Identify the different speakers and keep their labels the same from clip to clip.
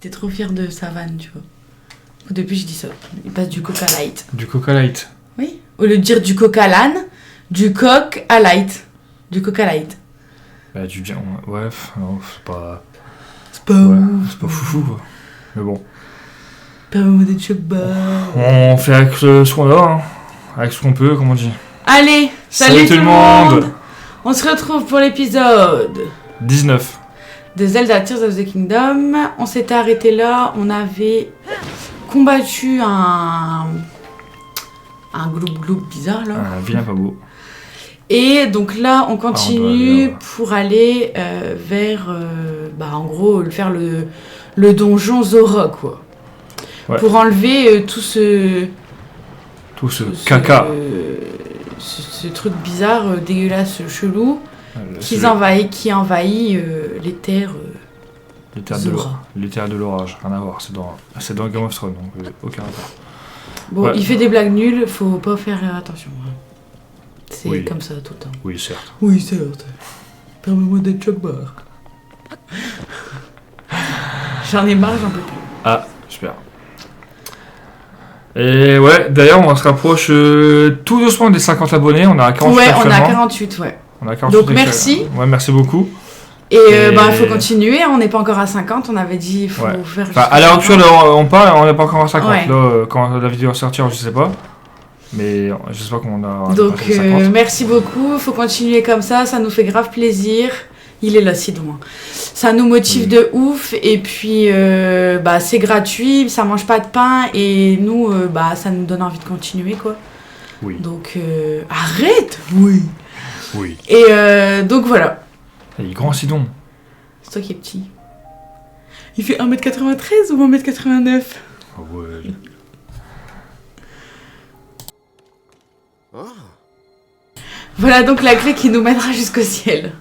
Speaker 1: était trop fier de sa vanne, tu vois. Depuis, je dis ça. Il passe du Coca Light.
Speaker 2: Du Coca Light.
Speaker 1: Oui. Au lieu de dire du Coca Lan, du Coq à Light. Du Coca Light.
Speaker 2: Bah, du bien. Ouais, non, c'est pas.
Speaker 1: C'est pas
Speaker 2: Ouais,
Speaker 1: ouf.
Speaker 2: c'est pas foufou, quoi. Mais bon.
Speaker 1: Permets-moi d'être choc-bar.
Speaker 2: On fait avec ce qu'on a, hein. Avec ce qu'on peut, comme on dit.
Speaker 1: Allez, salut tout le monde. On se retrouve pour l'épisode
Speaker 2: 19.
Speaker 1: de Zelda Tears of the Kingdom. On s'était arrêté là, on avait combattu un gloup-gloup bizarre là.
Speaker 2: Un vilain pas beau.
Speaker 1: Et donc là, on continue
Speaker 2: aller,
Speaker 1: pour aller vers, en gros, faire le donjon Zora, quoi.
Speaker 2: Ouais.
Speaker 1: Pour enlever tout ce
Speaker 2: caca.
Speaker 1: Ce truc bizarre, dégueulasse, chelou, qui
Speaker 2: C'est
Speaker 1: envahit les terres
Speaker 2: les terres
Speaker 1: Zora.
Speaker 2: les terres de l'orage, rien à voir. C'est dans Game of Thrones, donc aucun rapport.
Speaker 1: Bon,
Speaker 2: Ouais.
Speaker 1: il fait des blagues nulles, faut pas faire attention. Hein. C'est
Speaker 2: Oui.
Speaker 1: comme ça tout le temps.
Speaker 2: Oui, certes.
Speaker 1: Oui, certes. Permets-moi d'être choc-bar. J'en ai marre, j'en peux plus.
Speaker 2: Ah, super. Et ouais, d'ailleurs, on se rapproche tout doucement des 50 abonnés. On a 48
Speaker 1: Ouais, on a
Speaker 2: actuellement.
Speaker 1: 48, ouais.
Speaker 2: On a 48
Speaker 1: Donc merci.
Speaker 2: Ouais, merci beaucoup.
Speaker 1: Et il faut continuer, on n'est pas encore à 50, on avait dit il faut
Speaker 2: Ouais.
Speaker 1: faire...
Speaker 2: Enfin, à l'heure actuelle, on parle, on n'est pas encore à 50.
Speaker 1: Ouais.
Speaker 2: Là, quand la vidéo va sortir, je sais pas. Mais j'espère qu'on a
Speaker 1: Donc
Speaker 2: dépassé les 50.
Speaker 1: merci beaucoup, faut continuer comme ça nous fait grave plaisir. Il est là, Sidon. Ça nous motive de ouf, et puis c'est gratuit, ça mange pas de pain, et nous, ça nous donne envie de continuer, quoi.
Speaker 2: Oui.
Speaker 1: Donc arrête. Oui.
Speaker 2: Oui.
Speaker 1: Et donc voilà.
Speaker 2: Il est grand, Sidon.
Speaker 1: C'est toi qui es petit. Il fait 1m93 ou 1m89 ?
Speaker 2: Ah ouais.
Speaker 1: Voilà donc la clé qui nous mènera jusqu'au ciel.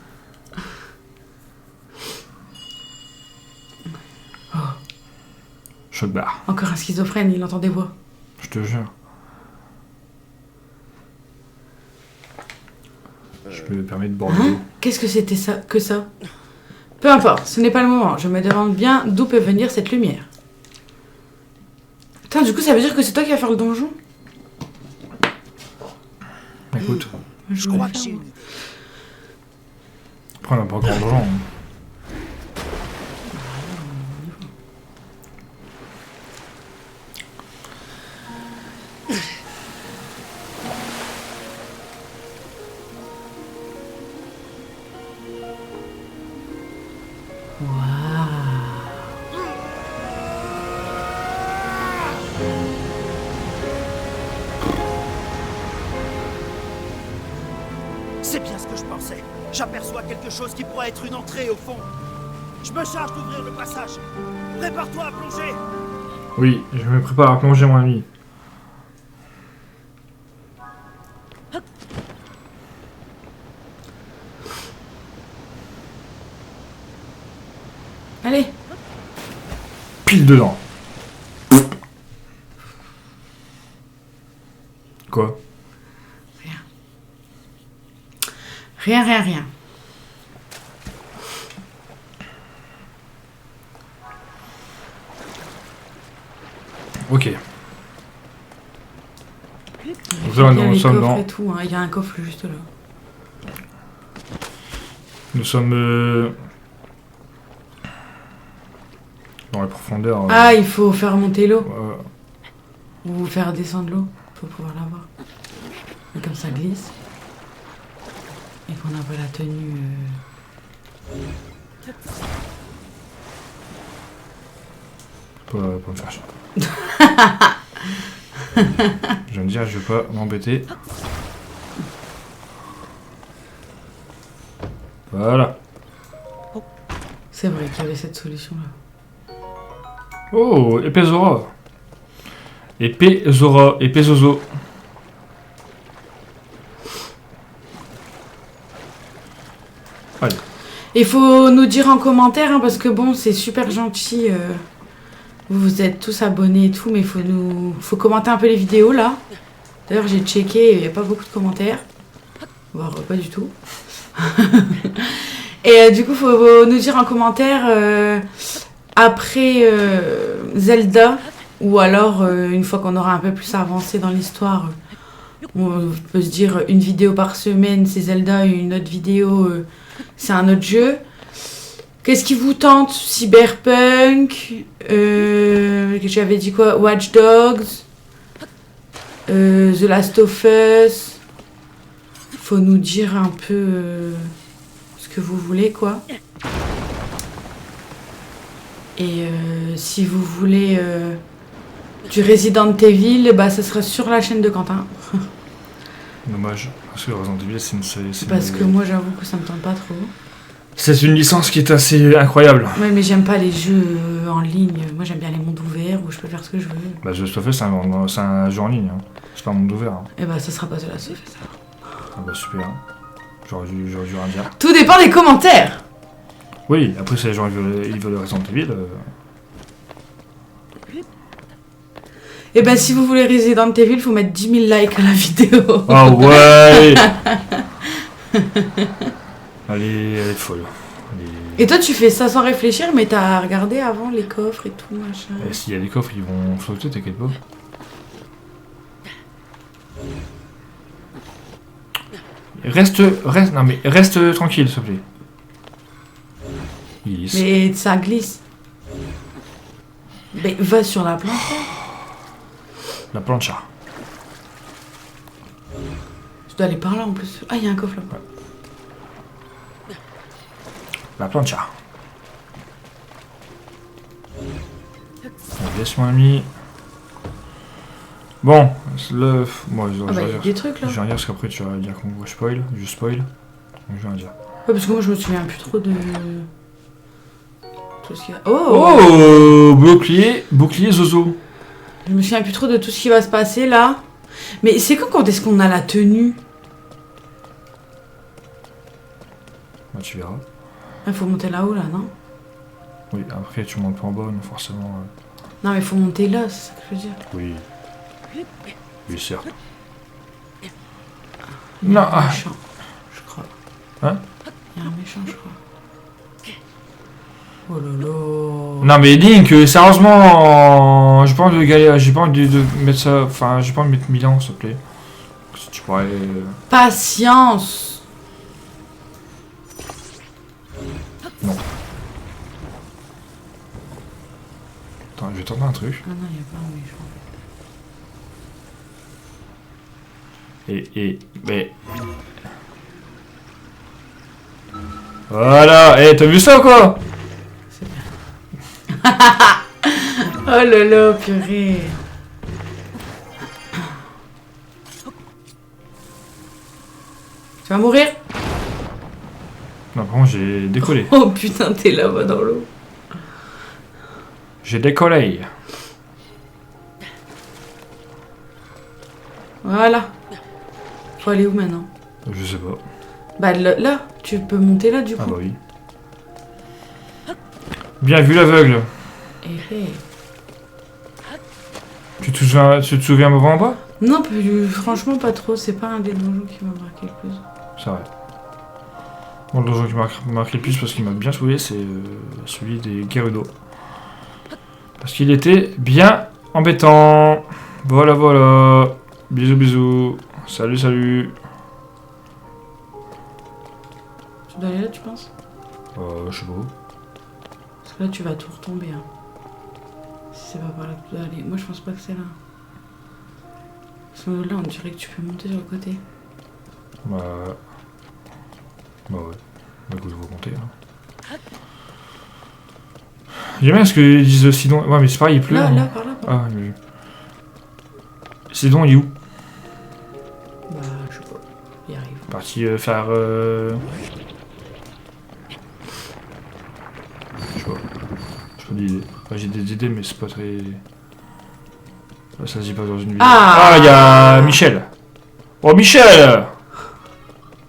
Speaker 2: Choc bar.
Speaker 1: Encore un schizophrène, il entend des voix.
Speaker 2: Je te jure. Je me permets de boire de l'eau.
Speaker 1: Qu'est-ce que c'était que ça ? Peu importe, ce n'est pas le moment. Je me demande bien d'où peut venir cette lumière. Putain, du coup, ça veut dire que c'est toi qui vas faire le donjon ?
Speaker 2: Écoute,
Speaker 1: Je
Speaker 3: crois que j'ai une idée.
Speaker 2: après, on n'a pas grand d'argent. Hein.
Speaker 3: C'est bien ce que je pensais. J'aperçois quelque chose qui pourrait être une entrée au fond. Je me charge d'ouvrir le passage. Prépare-toi à plonger.
Speaker 2: Oui, je me prépare à plonger, mon ami.
Speaker 1: Allez.
Speaker 2: Pile dedans. Quoi ?
Speaker 1: Rien.
Speaker 2: Ok. Nous sommes dans...
Speaker 1: et tout, hein. Il y a un coffre juste là.
Speaker 2: Nous sommes... dans les profondeurs.
Speaker 1: Ah, il faut faire monter l'eau.
Speaker 2: Ouais.
Speaker 1: Ou faire descendre l'eau. Faut pouvoir la voir. Et comme ça glisse. Et qu'on a pas la tenue...
Speaker 2: Pas me faire chier. Je vais me dire, je vais pas m'embêter. Voilà.
Speaker 1: C'est vrai qu'il y avait cette solution-là.
Speaker 2: Oh, épée Zora. Épée Zora, épée Zozo. Allez.
Speaker 1: Il faut nous dire en commentaire, hein, parce que bon, c'est super gentil. Vous êtes tous abonnés et tout, mais faut commenter un peu les vidéos là. D'ailleurs, j'ai checké, il n'y a pas beaucoup de commentaires. Voire pas du tout. Et du coup, faut nous dire en commentaire après Zelda, ou alors une fois qu'on aura un peu plus avancé dans l'histoire, on peut se dire une vidéo par semaine c'est Zelda et une autre vidéo c'est un autre jeu. Qu'est-ce qui vous tente? Cyberpunk, j'avais dit quoi? Watch Dogs, The Last of Us. Faut nous dire un peu ce que vous voulez, quoi. Et si vous voulez du Resident Evil, bah ça sera sur la chaîne de Quentin.
Speaker 2: Dommage, parce que Resident Evil, c'est une série.
Speaker 1: Parce que moi, j'avoue que ça me tente pas trop.
Speaker 2: C'est une licence qui est assez incroyable.
Speaker 1: Ouais, mais j'aime pas les jeux en ligne. Moi, j'aime bien les mondes ouverts où je peux faire ce que je veux.
Speaker 2: Bah, The Last of Us, c'est un jeu en ligne. Hein. C'est pas un monde ouvert. Hein.
Speaker 1: Et bah, ça sera pas The Last of Us.
Speaker 2: Ah bah, super. J'aurais dû rien dire.
Speaker 1: Tout dépend des commentaires.
Speaker 2: Oui, après, si les gens ils veulent Resident Evil.
Speaker 1: Et ben, si vous voulez Resident Evil, faut mettre 10 000 likes à la vidéo.
Speaker 2: Ah ouais. Elle est folle.
Speaker 1: Et toi, tu fais ça sans réfléchir, mais t'as regardé avant les coffres et tout, machin.
Speaker 2: Et s'il y a des coffres, ils vont sauter, t'inquiète pas. Reste tranquille, s'il te plaît. Il glisse.
Speaker 1: Mais ça glisse. Mais va sur la planche.
Speaker 2: La plancha.
Speaker 1: Je dois aller par là en plus. Ah, il y a un coffre là.
Speaker 2: Ouais. La plancha. Yes, mon ami. Bon, moi,
Speaker 1: Ah bah, il y a des trucs là.
Speaker 2: je vais rien dire parce qu'après tu vas dire qu'on spoil. Je spoil. Donc je vais rien dire.
Speaker 1: Ouais, parce que moi je me souviens plus trop de. Tout ce qui va.
Speaker 2: Oh, bouclier Zozo.
Speaker 1: Je me souviens plus trop de tout ce qui va se passer là. Mais c'est quand est-ce qu'on a la tenue?
Speaker 2: Bah, tu verras.
Speaker 1: Il faut monter là-haut là, non?
Speaker 2: Oui, après tu montes pas en bas, donc forcément.
Speaker 1: Non, mais il faut monter là, c'est ça que je veux dire.
Speaker 2: Oui. Oui, certes.
Speaker 1: Il y a
Speaker 2: Non.
Speaker 1: un méchant, je crois.
Speaker 2: Hein?
Speaker 1: Il y a un méchant, je crois. Oh là là.
Speaker 2: Non mais Link, sérieusement, j'ai pas envie de galérer, j'ai pas envie de mettre ça, enfin j'ai pas envie de mettre 1000 ans s'il te plaît. Si tu pourrais...
Speaker 1: Patience.
Speaker 2: Non. Attends, je vais tenter un truc.
Speaker 1: Ah non, il n'y a pas un méchant.
Speaker 2: Mais... Voilà, t'as vu ça ou quoi?
Speaker 1: C'est bien. Oh là là, purée. Tu vas mourir?
Speaker 2: Non, par contre j'ai décollé.
Speaker 1: Oh putain, t'es là-bas dans l'eau.
Speaker 2: J'ai décollé.
Speaker 1: Voilà. Faut aller où maintenant?
Speaker 2: Je sais pas.
Speaker 1: Bah là, tu peux monter là du coup.
Speaker 2: Ah bah oui. Bien vu l'aveugle.
Speaker 1: Eh.
Speaker 2: Tu te souviens un moment en bas?
Speaker 1: Non, franchement pas trop, c'est pas un des donjons qui m'a marqué le plus.
Speaker 2: C'est vrai. Bon, le donjon qui m'a marqué le plus parce qu'il m'a bien saoulé, c'est celui des Gerudo. Parce qu'il était bien embêtant. Voilà, voilà. Bisous, bisous. Salut, salut.
Speaker 1: Tu dois aller là, tu penses?
Speaker 2: Je sais pas.
Speaker 1: Parce que là, tu vas tout retomber. Hein. Si c'est pas par là que tu dois aller. Moi, je pense pas que c'est là. Parce que là, on dirait que tu peux monter sur le côté.
Speaker 2: Bah ouais. Bah écoute, je vais compter. Hein. J'aime bien ce que disent Sidon. Ouais, mais c'est pareil, il pleut.
Speaker 1: Là,
Speaker 2: hein.
Speaker 1: là, par là.
Speaker 2: Ah, mais... Sidon, il est où?
Speaker 1: Bah, je sais pas. Il arrive.
Speaker 2: Parti faire... Je sais pas. J'ai pas d'idée. Enfin, j'ai des idées, mais c'est pas très... Ça se dit pas dans une vidéo.
Speaker 1: Ah,
Speaker 2: il y a Michel. Oh, Michel!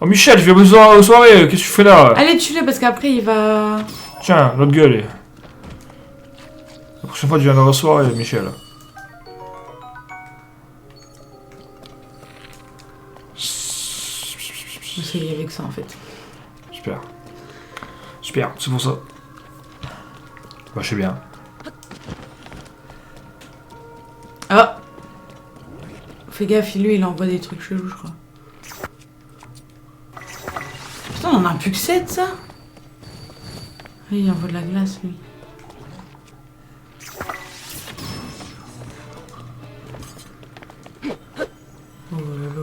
Speaker 2: Oh, Michel, je viens besoin aux soirées. Qu'est-ce que tu fais là?
Speaker 1: allez, tue-le parce qu'après, il va...
Speaker 2: Tiens, l'autre gueule. La prochaine fois, tu viens dans la soirée, Michel.
Speaker 1: C'est avec ça, en fait.
Speaker 2: Super. Super, c'est pour ça. Bah, je sais bien.
Speaker 1: Ah. Fais gaffe, lui, il envoie des trucs chelous, je crois. Putain, on en a plus que 7, ça. Oui, il envoie de la glace, lui. Oh là là.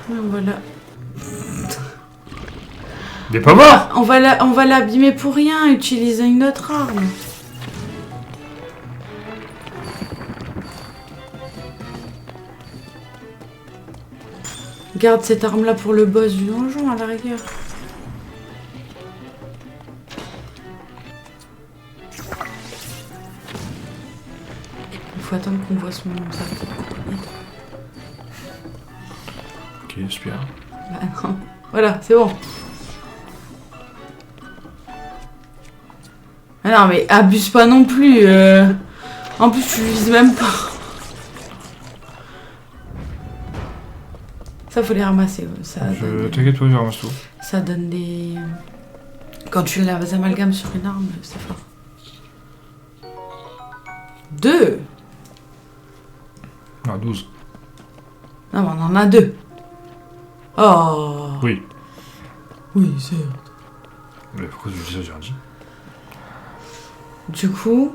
Speaker 1: Voilà.
Speaker 2: Il est pas mort.
Speaker 1: On va l'abîmer pour rien, utiliser une autre arme. Garde cette arme-là pour le boss du donjon, à la rigueur. Il faut attendre qu'on voit son nom, ça va peut-être couper.
Speaker 2: Ok, super.
Speaker 1: Bah non. Voilà, c'est bon. Ah non, mais abuse pas non plus. En plus, tu vises même pas. Ça, faut les ramasser. Ça
Speaker 2: T'inquiète pas, je ramasse tout.
Speaker 1: Ça donne des... Quand tu les amalgames sur une arme, c'est fort. 2.
Speaker 2: Non, 12.
Speaker 1: Non, mais on en a 2. Oh.
Speaker 2: Oui.
Speaker 1: Oui, certes.
Speaker 2: Mais pourquoi tu dis ça, j'ai rien dit.
Speaker 1: Du coup...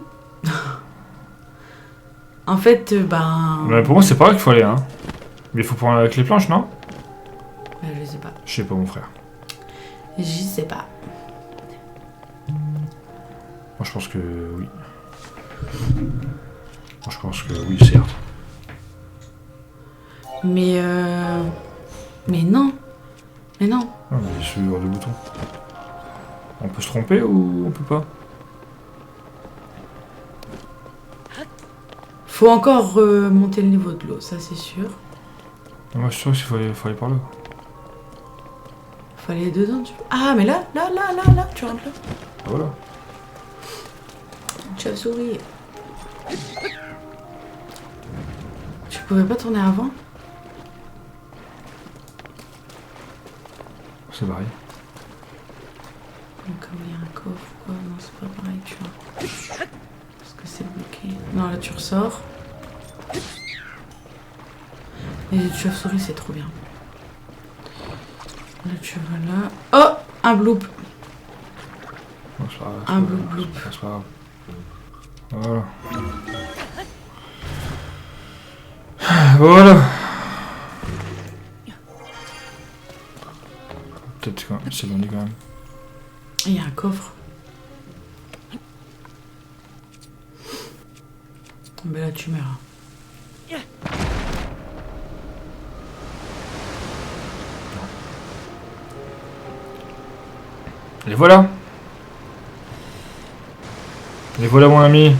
Speaker 1: en fait,
Speaker 2: Mais pour moi, c'est pas là qu'il faut aller, hein. Mais il faut prendre avec les planches, non?
Speaker 1: Je sais pas.
Speaker 2: Je sais pas, mon frère.
Speaker 1: Je sais pas.
Speaker 2: Moi, je pense que oui. Moi, je pense que oui, certes.
Speaker 1: Mais non. Mais non.
Speaker 2: Non, mais sur le bouton. On peut se tromper ou on peut pas?
Speaker 1: Faut encore monter le niveau de l'eau, ça c'est sûr.
Speaker 2: Moi, je suis sûr qu'il faut aller par là.
Speaker 1: Faut aller dedans, tu... Ah, mais là, tu rentres là.
Speaker 2: Ah, voilà.
Speaker 1: Chauve-souris. Tu pouvais pas tourner avant?
Speaker 2: C'est pareil.
Speaker 1: Comme il y a un coffre ou quoi? Non, c'est pas pareil, tu vois. Parce que c'est bloqué. Non, là tu ressors. Et les chauves-souris, c'est trop bien. Là tu vas là. Oh! Un bloop!
Speaker 2: Non, c'est pas grave.
Speaker 1: Un bloop.
Speaker 2: C'est pas grave. Voilà. Voilà. Peut-être quand c'est bon quand même.
Speaker 1: Il y a un coffre. Mais là tu meurs.
Speaker 2: Les voilà. Les voilà, mon ami.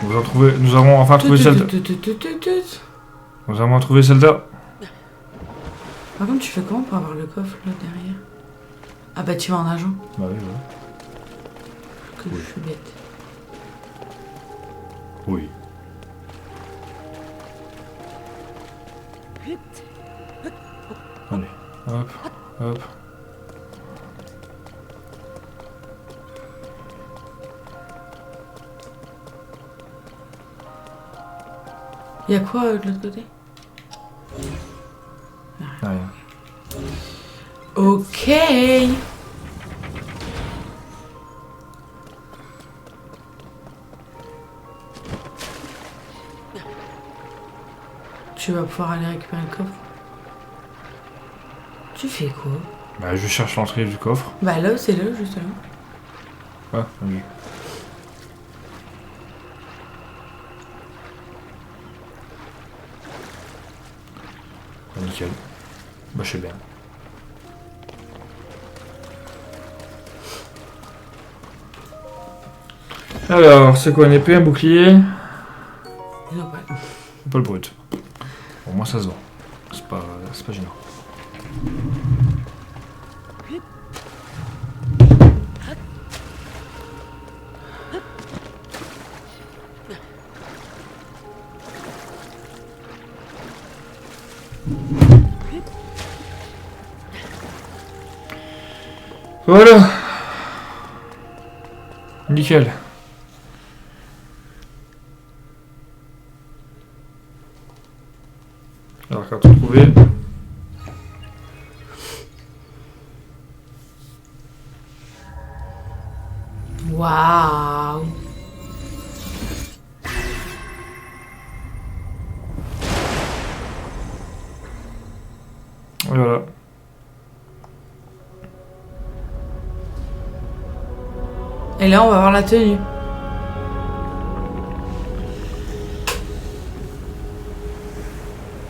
Speaker 2: Nous avons enfin trouvé Zelda. Nous avons trouvé Zelda.
Speaker 1: Par contre, tu fais comment pour avoir le coffre là derrière? Ah bah tu vas en nageant.
Speaker 2: Bah oui, ouais.
Speaker 1: Que je suis bête.
Speaker 2: Oui. Allez, hop, hop.
Speaker 1: Y'a quoi de l'autre côté?
Speaker 2: Rien.
Speaker 1: Ok. Tu vas pouvoir aller récupérer le coffre. Tu fais quoi?
Speaker 2: Bah je cherche l'entrée du coffre.
Speaker 1: Bah là, c'est là, juste là.
Speaker 2: Ah, oui. Ah, nickel. Bah je sais bien. Alors, c'est quoi une épée, un bouclier?
Speaker 1: Non, pas.
Speaker 2: Pas le brut. Au moins ça se vend. C'est pas gênant. Voilà. Nickel. Alors, carte trouvée.
Speaker 1: Waouh.
Speaker 2: Voilà.
Speaker 1: Et là, on va voir la tenue.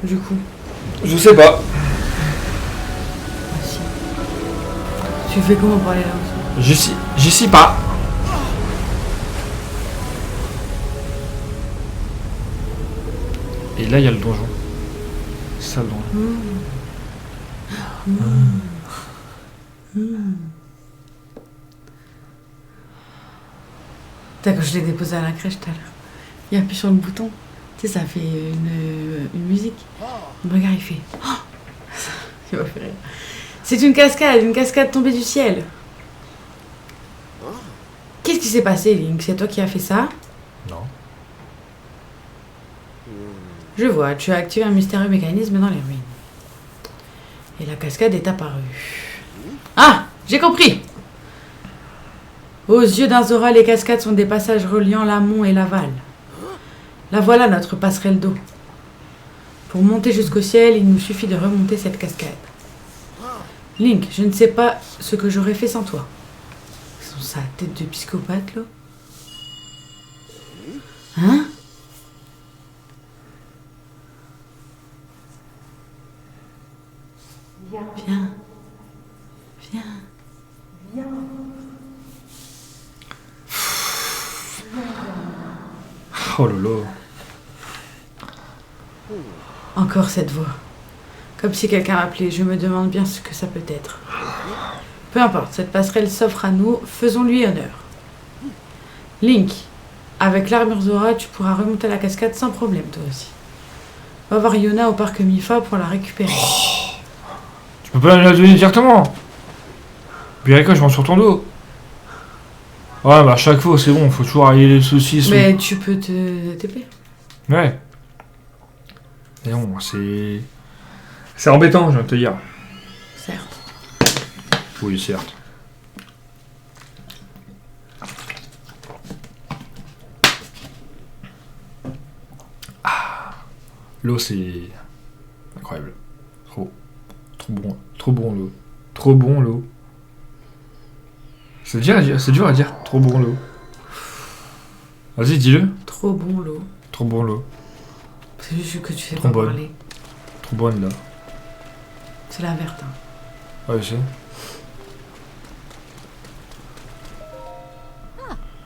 Speaker 1: Du coup.
Speaker 2: Je sais pas.
Speaker 1: Si. Tu fais comment pour aller là aussi?
Speaker 2: J'y suis pas. Et là, il y a le donjon. C'est ça le donjon.
Speaker 1: Putain, quand je l'ai déposé à la crèche tout à l'heure, il appuie sur le bouton. Tu sais, ça fait une musique. Regarde, il fait. Oh, il m'a fait rire. C'est une cascade tombée du ciel. Qu'est-ce qui s'est passé, Link? C'est toi qui as fait ça?
Speaker 2: Non.
Speaker 1: Je vois, tu as activé un mystérieux mécanisme dans les ruines. Et la cascade est apparue. Ah, j'ai compris! Aux yeux d'un Zora, les cascades sont des passages reliant l'amont et l'aval. La voilà notre passerelle d'eau. Pour monter jusqu'au ciel, il nous suffit de remonter cette cascade. Link, je ne sais pas ce que j'aurais fait sans toi. Sans sa tête de psychopathe, là. Hein? Viens.
Speaker 2: Oh lolo.
Speaker 1: Encore cette voix. Comme si quelqu'un m'appelait. Je me demande bien ce que ça peut être. Peu importe, cette passerelle s'offre à nous. Faisons-lui honneur. Link, avec l'armure Zora, tu pourras remonter la cascade sans problème, toi aussi. Va voir Yona au parc Mifa pour la récupérer.
Speaker 2: Tu peux pas la donner directement. Birika, je m'en sur ton dos. Ouais, bah à chaque fois, c'est bon, faut toujours aller les saucisses.
Speaker 1: Mais tu peux te TP.
Speaker 2: Ouais. Mais bon, c'est... C'est embêtant, je viens de te dire.
Speaker 1: Certes.
Speaker 2: Oui, certes. Ah. L'eau, c'est... incroyable. Trop bon. Trop bon, l'eau. Trop bon, l'eau. C'est dur à dire. Trop bon, l'eau. Vas-y, dis-le.
Speaker 1: Trop bon l'eau.
Speaker 2: Trop bon, l'eau.
Speaker 1: C'est juste que tu sais
Speaker 2: Trop
Speaker 1: pas
Speaker 2: bonne.
Speaker 1: parler.
Speaker 2: Trop bonne, là.
Speaker 1: C'est la verte. Hein.
Speaker 2: Ouais, je sais.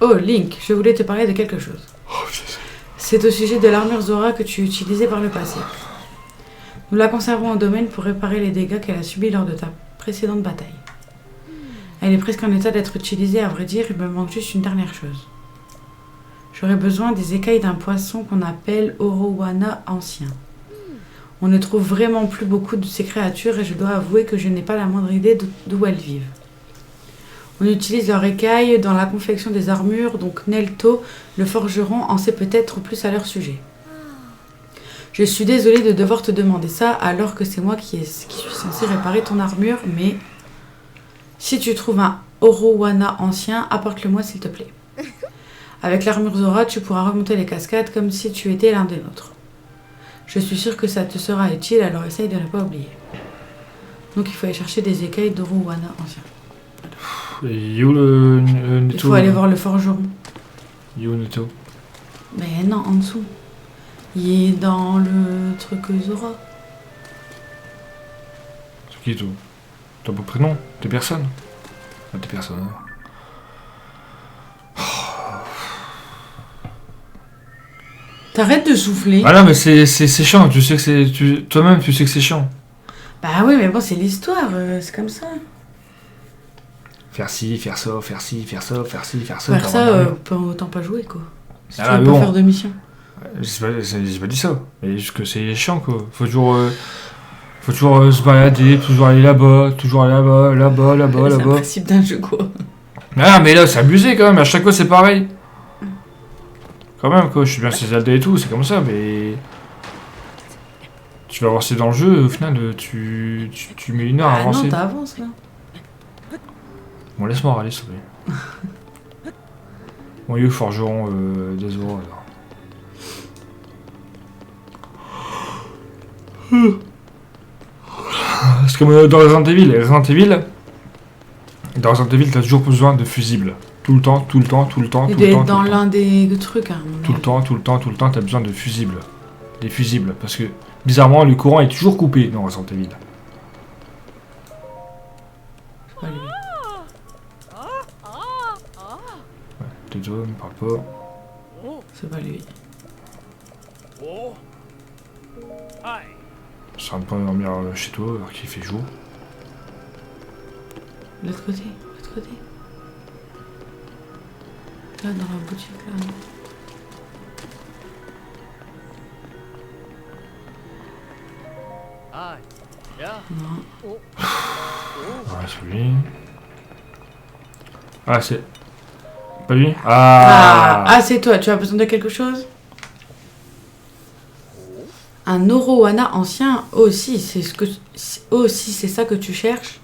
Speaker 1: Oh, Link, je voulais te parler de quelque chose.
Speaker 2: Oh, je sais.
Speaker 1: C'est au sujet de l'armure Zora que tu utilisais par le passé. Nous la conservons au domaine pour réparer les dégâts qu'elle a subis lors de ta précédente bataille. Elle est presque en état d'être utilisée, à vrai dire, il me manque juste une dernière chose. J'aurais besoin des écailles d'un poisson qu'on appelle Orowana ancien. On ne trouve vraiment plus beaucoup de ces créatures et je dois avouer que je n'ai pas la moindre idée d'où elles vivent. On utilise leurs écailles dans la confection des armures, donc Nelto, le forgeron, en sait peut-être plus à leur sujet. Je suis désolée de devoir te demander ça alors que c'est moi qui suis censée réparer ton armure, mais si tu trouves un Orowana ancien, apporte-le-moi s'il te plaît. Avec l'armure Zora, tu pourras remonter les cascades comme si tu étais l'un des nôtres. Je suis sûre que ça te sera utile, alors essaye de ne pas oublier. Donc il faut aller chercher des écailles d'Orowana ancien.
Speaker 2: Et où le Netto?
Speaker 1: Il faut aller voir le forgeron.
Speaker 2: Où Netto?
Speaker 1: Mais non, en dessous. Il est dans le truc Zora.
Speaker 2: C'est qui toi? T'as beau prénom? T'es personne? Ah, t'es personne. Hein.
Speaker 1: T'arrêtes de souffler.
Speaker 2: Ah non, mais c'est chiant, tu sais que c'est... Toi-même, tu sais que c'est chiant.
Speaker 1: Bah oui, mais bon, c'est l'histoire, c'est comme ça.
Speaker 2: Faire ci, faire ça, faire ci, faire ça, faire ci, faire ça...
Speaker 1: Faire ça, autant pas jouer, quoi. Si
Speaker 2: Ah,
Speaker 1: tu veux
Speaker 2: mais
Speaker 1: pas
Speaker 2: bon.
Speaker 1: faire de mission.
Speaker 2: J'ai pas dit ça, mais juste que c'est chiant, quoi. Faut toujours se balader, toujours aller là-bas, toujours aller là-bas, là-bas, là-bas,
Speaker 1: C'est le
Speaker 2: là-bas.
Speaker 1: principe d'un jeu, quoi.
Speaker 2: Ah, mais là, c'est abusé quand même. À chaque fois, c'est pareil. Quand même, quoi. Je suis bien chez Zelda et tout, c'est comme ça, mais... Tu vas avancer dans le jeu, au final, tu mets une heure à
Speaker 1: Ah non,
Speaker 2: avancer.
Speaker 1: t'avances là.
Speaker 2: Bon, laisse-moi râler, s'il te plaît. Bon, il est où forgeron des euros, alors. Parce que dans Resident Evil, t'as toujours besoin de fusibles. Tout le temps, tout le temps, tout le temps,
Speaker 1: Il
Speaker 2: tout
Speaker 1: doit
Speaker 2: le temps.
Speaker 1: être dans
Speaker 2: tout le temps.
Speaker 1: l'un des trucs. Hein,
Speaker 2: Tout le temps, tout le temps, tout le temps, t'as besoin de fusibles. Des fusibles. Parce que, bizarrement, le courant est toujours coupé dans Resident Evil.
Speaker 1: C'est pas lui.
Speaker 2: Désolé, me parle pas.
Speaker 1: C'est pas lui.
Speaker 3: Oh. Aïe.
Speaker 2: Je suis en train de dormir chez toi alors qu'il fait jour.
Speaker 1: De l'autre côté, de l'autre côté. Là, dans la boutique, là.
Speaker 3: Aïe. Yeah.
Speaker 1: Non.
Speaker 2: Ouais, c'est lui. Ah, c'est... Pas lui
Speaker 1: Ah, c'est toi, tu as besoin de quelque chose? Un Orowana ancien aussi, c'est ça que tu cherches?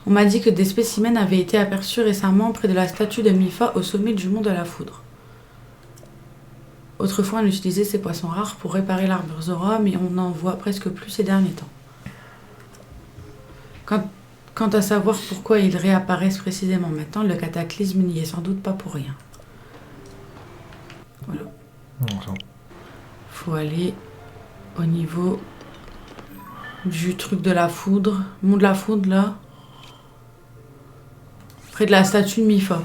Speaker 1: On m'a dit que des spécimens avaient été aperçus récemment près de la statue de Mifa au sommet du mont de la Foudre. Autrefois, on utilisait ces poissons rares pour réparer l'armure Zora, mais on n'en voit presque plus ces derniers temps. Quant à savoir pourquoi ils réapparaissent précisément maintenant, le cataclysme n'y est sans doute pas pour rien. Voilà. Faut aller au niveau du truc de la foudre, mont de la foudre là, près de la statue de Mifa.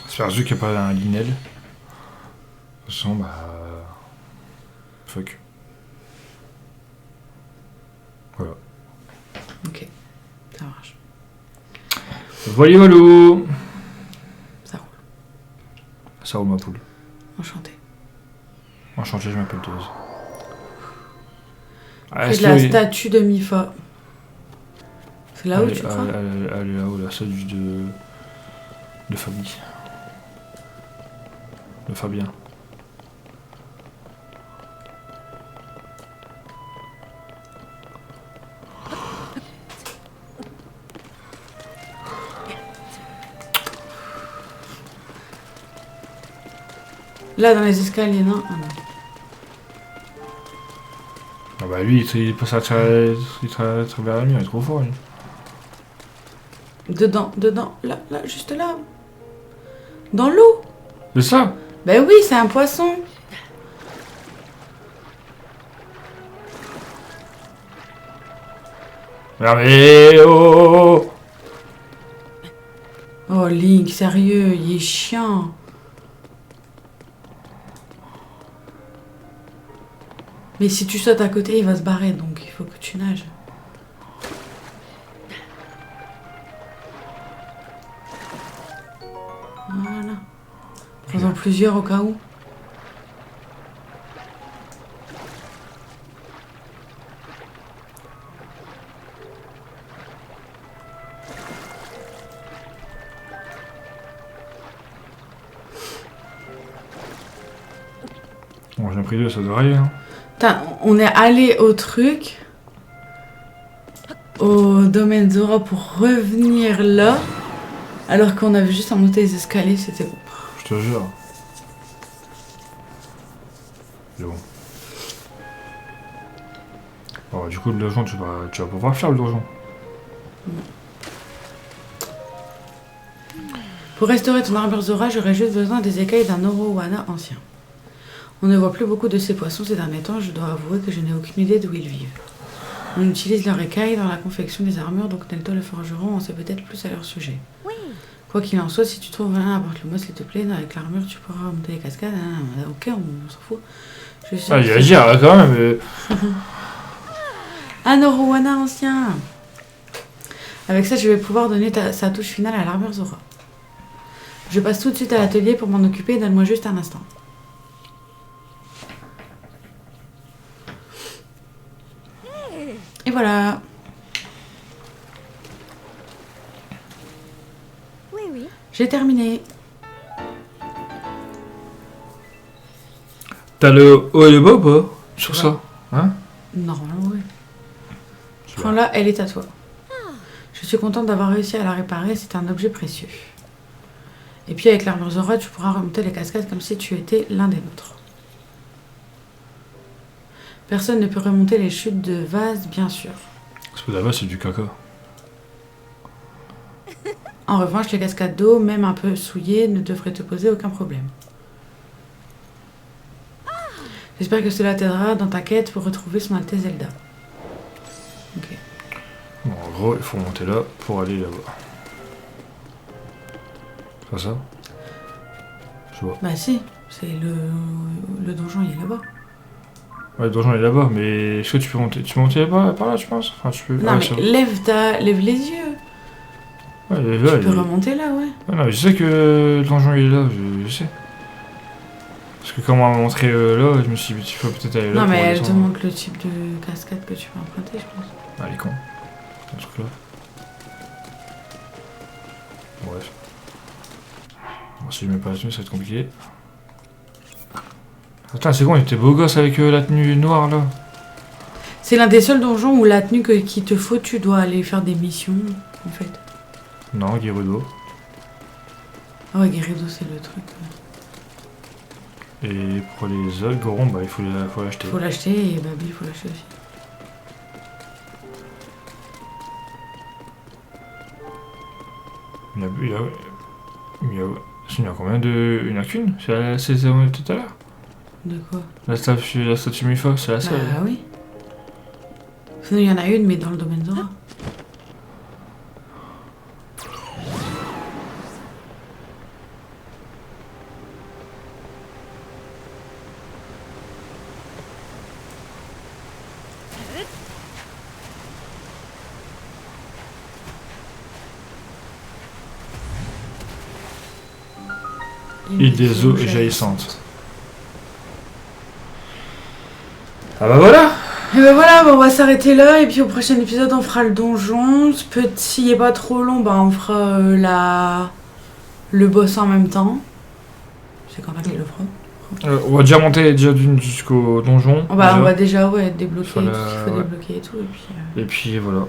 Speaker 2: J'espère juste qu'il n'y a pas un Linel. De toute façon, bah... Fuck. Voilà.
Speaker 1: Ok, ça marche.
Speaker 2: Voilà, voilà.
Speaker 1: Ça roule.
Speaker 2: Ça roule ma poule.
Speaker 1: Enchanté.
Speaker 2: Enchanté, je m'appelle Thérèse.
Speaker 1: Près de la statue de Mifa. C'est là où tu crois?
Speaker 2: Elle est là-haut, la statue de Fabi. De Fabien.
Speaker 1: Là, dans les escaliers, non? Ah non.
Speaker 2: Ah bah lui, il passe à travers la nuit, il est trop fort lui.
Speaker 1: Dedans, là, juste là. Dans l'eau.
Speaker 2: C'est ça?
Speaker 1: Ben oui, c'est un poisson.
Speaker 2: Mais oh.
Speaker 1: Oh, Link, sérieux, il est chiant. Mais si tu sautes à côté, il va se barrer, donc il faut que tu nages. Voilà. Prends-en plusieurs au cas où.
Speaker 2: Bon, j'ai pris deux, ça devrait aller. Hein.
Speaker 1: Putain, on est allé au truc, au domaine Zora pour revenir là, alors qu'on avait juste à monter les escaliers, c'était bon.
Speaker 2: Je te jure. C'est bon. Bon, du coup, le donjon, tu vas pouvoir faire le donjon.
Speaker 1: Pour restaurer ton armure Zora, j'aurais juste besoin des écailles d'un Orowana ancien. On ne voit plus beaucoup de ces poissons ces derniers temps, je dois avouer que je n'ai aucune idée d'où ils vivent. On utilise leurs écailles dans la confection des armures, donc Nelto le forgeron en sait peut-être plus à leur sujet.
Speaker 4: Oui.
Speaker 1: Quoi qu'il en soit, si tu trouves rien, apporte-le-moi s'il te plaît. Avec l'armure, tu pourras monter les cascades. Ok, on s'en fout. Je suis
Speaker 2: Ah, il va dire quand même.
Speaker 1: Un Orowana ancien. Avec ça, je vais pouvoir donner sa touche finale à l'armure Zora. Je passe tout de suite à l'atelier pour m'en occuper. Donne-moi juste un instant. Et voilà.
Speaker 4: oui.
Speaker 1: J'ai terminé.
Speaker 2: T'as le haut et le bas ou pas sur ça? Hein?
Speaker 1: Normalement, oui. Prends-la, elle est à toi. Je suis contente d'avoir réussi à la réparer, c'est un objet précieux. Et puis avec l'armure Zora, tu pourras remonter les cascades comme si tu étais l'un des nôtres. Personne ne peut remonter les chutes de vase, bien sûr.
Speaker 2: Parce que là-bas, c'est du caca.
Speaker 1: En revanche, les cascades d'eau, même un peu souillées, ne devraient te poser aucun problème. J'espère que cela t'aidera dans ta quête pour retrouver son Altesse Zelda. Ok.
Speaker 2: Bon, en gros, il faut monter là pour aller là-bas. C'est pas ça? Je vois.
Speaker 1: Bah si, c'est le donjon, il est là-bas.
Speaker 2: Ouais, le donjon est là-bas, mais est-ce que tu peux monter? Tu peux monter par là, tu penses? Enfin, tu peux...
Speaker 1: Non, mais lève les yeux.
Speaker 2: Ouais, il est là,
Speaker 1: Tu peux remonter là, ouais.
Speaker 2: Ouais, non, mais je sais que le donjon il est là, je sais. Parce que quand on m'a montré là, je me suis dit, tu peux peut-être aller là.
Speaker 1: Non, mais
Speaker 2: pour
Speaker 1: elle te
Speaker 2: descendre.
Speaker 1: montre le type de cascade que tu peux emprunter, je pense.
Speaker 2: Ah, elle est con. Un truc là. Bref. Bon, si je mets pas la tenue, ça va être compliqué. Attends, c'est bon, il était beau gosse avec la tenue noire là.
Speaker 1: C'est l'un des seuls donjons où la tenue qu'il te faut, tu dois aller faire des missions, en fait.
Speaker 2: Non, Gerudo.
Speaker 1: Ah ouais, Gerudo, c'est le truc.
Speaker 2: Et pour les autres, Goron, bah il faut l'acheter.
Speaker 1: Faut l'acheter et Babi, il faut l'acheter aussi.
Speaker 2: Il y a combien de... Il n'y en a qu'une? C'est tout à l'heure.
Speaker 1: De quoi?
Speaker 2: La statue Mifa, c'est la seule.
Speaker 1: Bah oui. Sinon, il y en a une, mais dans le domaine Zora.
Speaker 2: Et des eaux jaillissantes. Ah bah voilà!
Speaker 1: Et ben voilà, on va s'arrêter là et puis au prochain épisode on fera le donjon. S'il n'est pas trop long, bah on fera le boss en même temps. C'est quand même qu'il le fera.
Speaker 2: On va déjà monter jusqu'au donjon.
Speaker 1: On va déjà débloquer
Speaker 2: Voilà,
Speaker 1: tout ce qu'il faut
Speaker 2: ouais.
Speaker 1: débloquer et tout.
Speaker 2: Et puis voilà.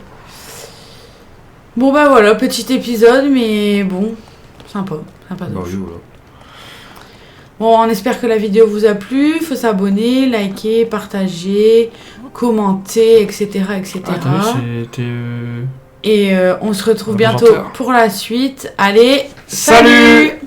Speaker 1: Bon bah voilà, petit épisode mais bon, sympa
Speaker 2: Bah
Speaker 1: de
Speaker 2: oui, voilà.
Speaker 1: Bon, on espère que la vidéo vous a plu. Il faut s'abonner, liker, partager, commenter, etc. etc.
Speaker 2: Ah, t'as vu, c'était...
Speaker 1: Et on se retrouve
Speaker 2: Un
Speaker 1: bientôt
Speaker 2: présenteur.
Speaker 1: pour la suite. Allez,
Speaker 2: Salut.